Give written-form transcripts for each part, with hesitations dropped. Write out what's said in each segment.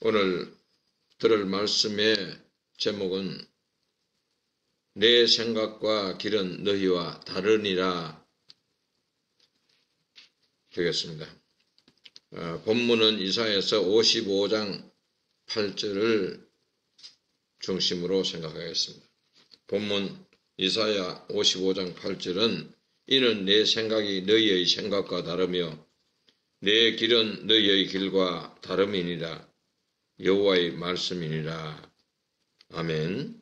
오늘 들을 말씀의 제목은 내 생각과 길은 너희와 다르니라 되겠습니다. 본문은 이사야서 55장 8절을 중심으로 생각하겠습니다. 본문 이사야 55장 8절은 이는 내 생각이 너희의 생각과 다르며 내 길은 너희의 길과 다름이니라. 여호와의 말씀이니라. 아멘.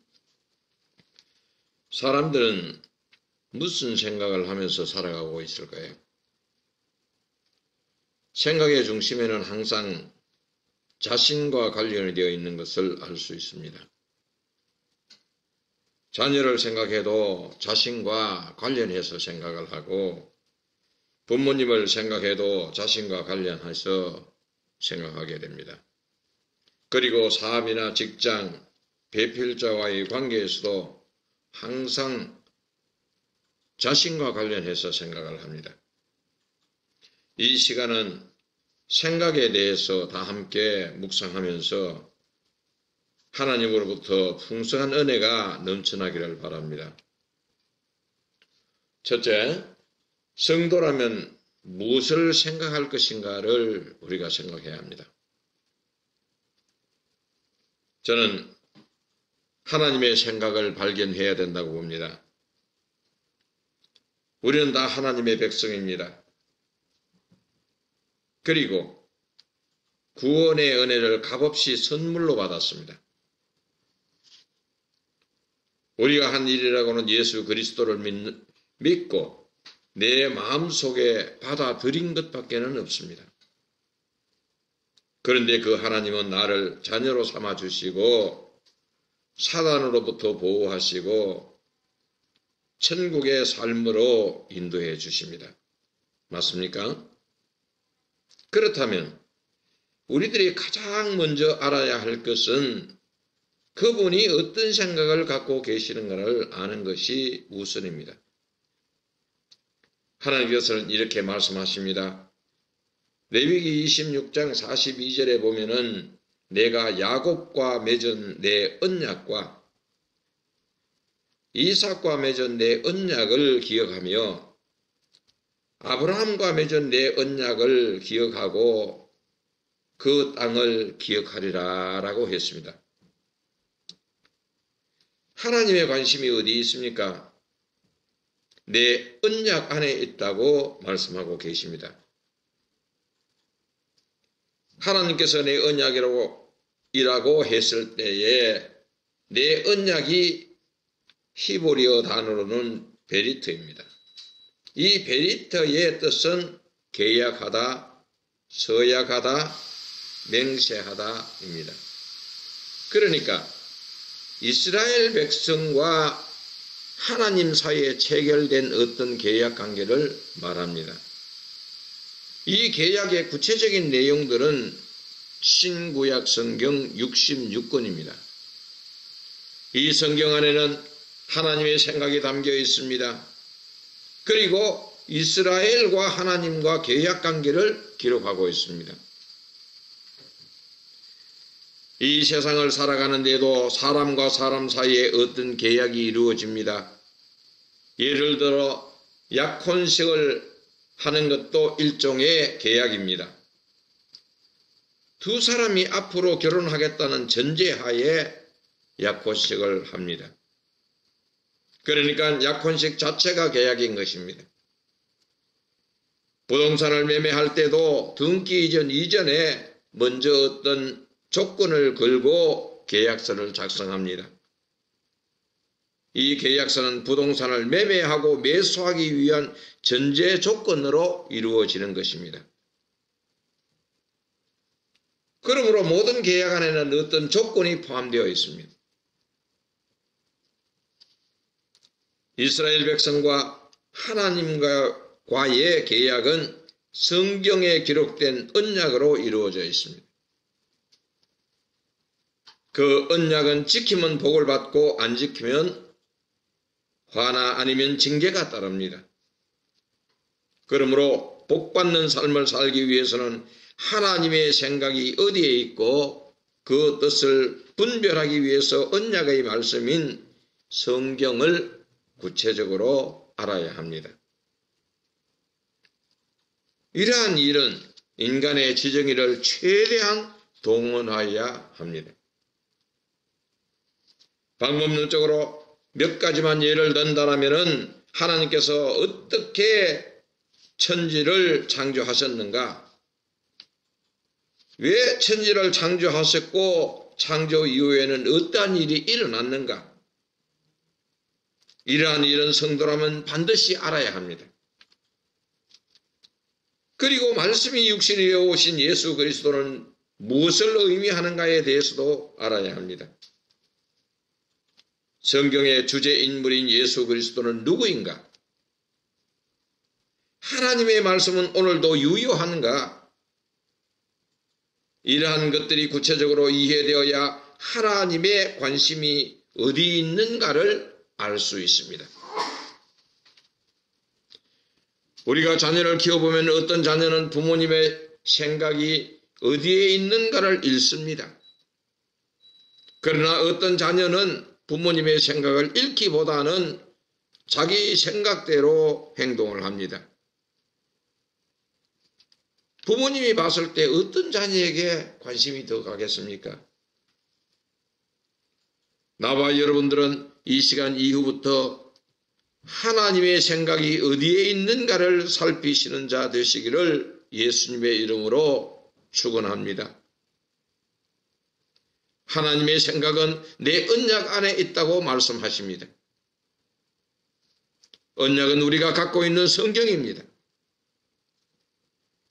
사람들은 무슨 생각을 하면서 살아가고 있을까요? 생각의 중심에는 항상 자신과 관련이 되어 있는 것을 알 수 있습니다. 자녀를 생각해도 자신과 관련해서 생각을 하고, 부모님을 생각해도 자신과 관련해서 생각하게 됩니다. 그리고 사업이나 직장, 배필자와의 관계에서도 항상 자신과 관련해서 생각을 합니다. 이 시간은 생각에 대해서 다 함께 묵상하면서 하나님으로부터 풍성한 은혜가 넘쳐나기를 바랍니다. 첫째, 성도라면 무엇을 생각할 것인가를 우리가 생각해야 합니다. 저는 하나님의 생각을 발견해야 된다고 봅니다. 우리는 다 하나님의 백성입니다. 그리고 구원의 은혜를 값없이 선물로 받았습니다. 우리가 한 일이라고는 예수 그리스도를 믿고 내 마음속에 받아들인 것밖에는 없습니다. 그런데 그 하나님은 나를 자녀로 삼아주시고 사단으로부터 보호하시고 천국의 삶으로 인도해 주십니다. 맞습니까? 그렇다면 우리들이 가장 먼저 알아야 할 것은 그분이 어떤 생각을 갖고 계시는가를 아는 것이 우선입니다. 하나님께서는 이렇게 말씀하십니다. 레위기 26장 42절에 보면은 내가 야곱과 맺은 내 언약과 이삭과 맺은 내 언약을 기억하며 아브라함과 맺은 내 언약을 기억하고 그 땅을 기억하리라 라고 했습니다. 하나님의 관심이 어디 있습니까? 내 언약 안에 있다고 말씀하고 계십니다. 하나님께서 내 언약이라고 했을 때에 내 언약이 히브리어 단어로는 베리트입니다. 이 베리트의 뜻은 계약하다, 서약하다, 맹세하다입니다. 그러니까 이스라엘 백성과 하나님 사이에 체결된 어떤 계약 관계를 말합니다. 이 계약의 구체적인 내용들은 신구약 성경 66권입니다. 이 성경 안에는 하나님의 생각이 담겨 있습니다. 그리고 이스라엘과 하나님과 계약 관계를 기록하고 있습니다. 이 세상을 살아가는데도 사람과 사람 사이에 어떤 계약이 이루어집니다. 예를 들어 약혼식을 하는 것도 일종의 계약입니다. 두 사람이 앞으로 결혼하겠다는 전제하에 약혼식을 합니다. 그러니까 약혼식 자체가 계약인 것입니다. 부동산을 매매할 때도 등기 이전에 먼저 어떤 조건을 걸고 계약서를 작성합니다. 이 계약서는 부동산을 매매하고 매수하기 위한 전제 조건으로 이루어지는 것입니다. 그러므로 모든 계약 안에는 어떤 조건이 포함되어 있습니다. 이스라엘 백성과 하나님과의 계약은 성경에 기록된 언약으로 이루어져 있습니다. 그 언약은 지키면 복을 받고 안 지키면 화나 아니면 징계가 따릅니다. 그러므로 복받는 삶을 살기 위해서는 하나님의 생각이 어디에 있고 그 뜻을 분별하기 위해서 언약의 말씀인 성경을 구체적으로 알아야 합니다. 이러한 일은 인간의 지정의를 최대한 동원하여야 합니다. 방법론적으로 몇 가지만 예를 든다면 하나님께서 어떻게 천지를 창조하셨는가? 왜 천지를 창조하셨고 창조 이후에는 어떠한 일이 일어났는가? 이러한 일은 성도라면 반드시 알아야 합니다. 그리고 말씀이 육신이 되어 오신 예수 그리스도는 무엇을 의미하는가에 대해서도 알아야 합니다. 성경의 주제 인물인 예수 그리스도는 누구인가? 하나님의 말씀은 오늘도 유효한가? 이러한 것들이 구체적으로 이해되어야 하나님의 관심이 어디 있는가를 알 수 있습니다. 우리가 자녀를 키워보면 어떤 자녀는 부모님의 생각이 어디에 있는가를 잃습니다. 그러나 어떤 자녀는 부모님의 생각을 잃기보다는 자기 생각대로 행동을 합니다. 부모님이 봤을 때 어떤 자녀에게 관심이 더 가겠습니까? 나와 여러분들은 이 시간 이후부터 하나님의 생각이 어디에 있는가를 살피시는 자 되시기를 예수님의 이름으로 축원합니다. 하나님의 생각은 내 언약 안에 있다고 말씀하십니다. 언약은 우리가 갖고 있는 성경입니다.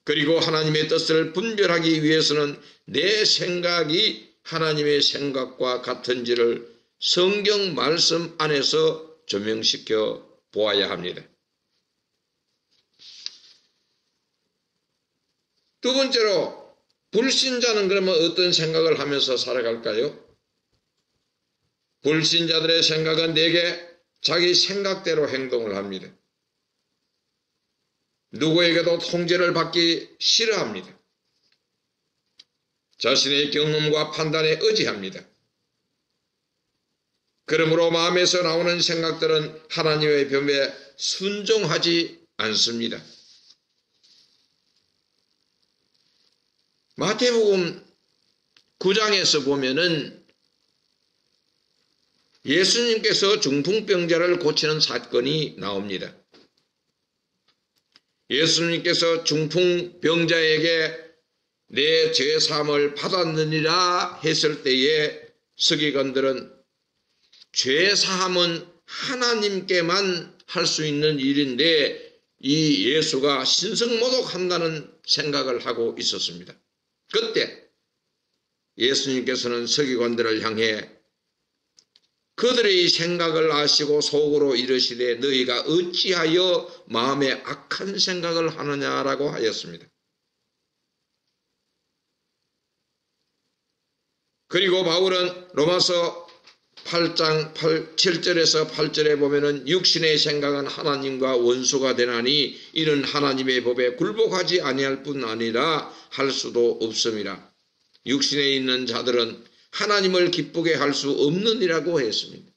그리고 하나님의 뜻을 분별하기 위해서는 내 생각이 하나님의 생각과 같은지를 성경 말씀 안에서 조명시켜 보아야 합니다. 두 번째로 불신자는 그러면 어떤 생각을 하면서 살아갈까요? 불신자들의 생각은 대개 자기 생각대로 행동을 합니다. 누구에게도 통제를 받기 싫어합니다. 자신의 경험과 판단에 의지합니다. 그러므로 마음에서 나오는 생각들은 하나님의 법에 순종하지 않습니다. 마태복음 9장에서 보면은 예수님께서 중풍병자를 고치는 사건이 나옵니다. 예수님께서 중풍병자에게 내 죄사함을 받았느니라 했을 때에 서기관들은 죄사함은 하나님께만 할 수 있는 일인데 이 예수가 신성모독한다는 생각을 하고 있었습니다. 그때 예수님께서는 서기관들을 향해 그들의 생각을 아시고 속으로 이르시되 너희가 어찌하여 마음에 악한 생각을 하느냐라고 하였습니다. 그리고 바울은 로마서 8장 7절에서 8절에 보면은 육신의 생각은 하나님과 원수가 되나니 이는 하나님의 법에 굴복하지 아니할 뿐 아니라 할 수도 없음이라. 육신에 있는 자들은 하나님을 기쁘게 할 수 없느니라고 했습니다.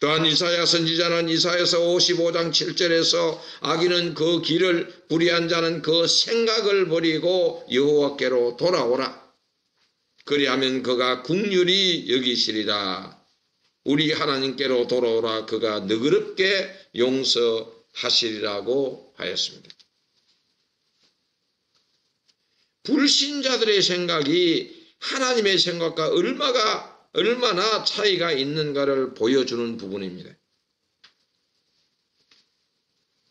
또한 이사야 선지자는 이사야서 55장 7절에서 악인은 그 길을 불의한 자는 그 생각을 버리고 여호와께로 돌아오라. 그리하면 그가 긍휼히 여기시리라. 우리 하나님께로 돌아오라. 그가 너그럽게 용서하시리라고 하였습니다. 불신자들의 생각이 하나님의 생각과 얼마나 차이가 있는가를 보여주는 부분입니다.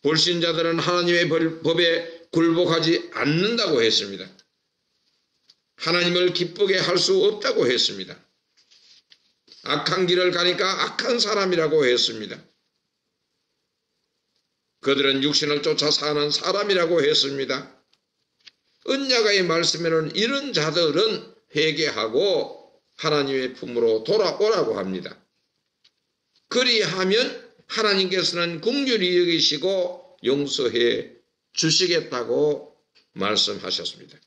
불신자들은 하나님의 법에 굴복하지 않는다고 했습니다. 하나님을 기쁘게 할 수 없다고 했습니다. 악한 길을 가니까 악한 사람이라고 했습니다. 그들은 육신을 쫓아 사는 사람이라고 했습니다. 언약의 말씀에는 이런 자들은 회개하고 하나님의 품으로 돌아오라고 합니다. 그리하면 하나님께서는 긍휼히 여기시고 용서해 주시겠다고 말씀하셨습니다.